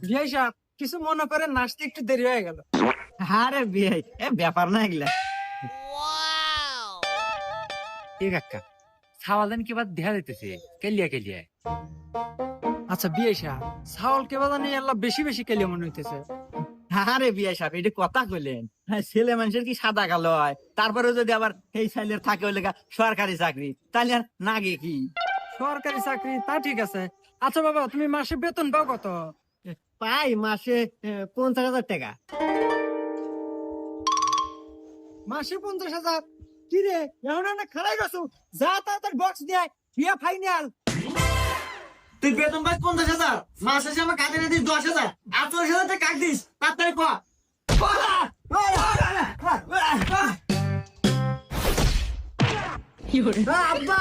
বিয়াই সাহেব কিছু মনে করে নাচতে একটু দেরি হয়ে গেল। আরে বিয়াই এ ব্যাপার না এগুলা। এ কাকা ছাওয়ালদান কি বাদ দেখা যাইতেছে কেলিয়া কেলিয়া। আচ্ছা বিয়াই সাহেব ছাওয়াল কে বাজানি আল্লাহ বেশি বেশি কেলে মনে হইতেছে। আরে বিয়াই সাহেব এটা কথা কইলেন, হ্যাঁ, ছেলে মানুষের কি সাদা কালো হয়? তারপরে যদি আবার এই সাইলের থাকে হইলে সরকারি চাকরি, তাহলে আর নাগে কি? সরকারি চাকরি তা ঠিক আছে। আচ্ছা বাবা তুমি মাসে বেতন পাও কত? পাই মাসে 50,000 টাকা। মাসে 50,000? কি রে এখন না খালাই গেছো, যা তাড়াতাড়ি বক্স দিয়ে আয়, বিয়া ফাইনাল। তুই বেতন পাই 50,000, মাস শেষে আমার কাটে দিস 10,000, আর 40,000 টাকা কাট দিস, তাড়াতাড়ি কর। আব্বা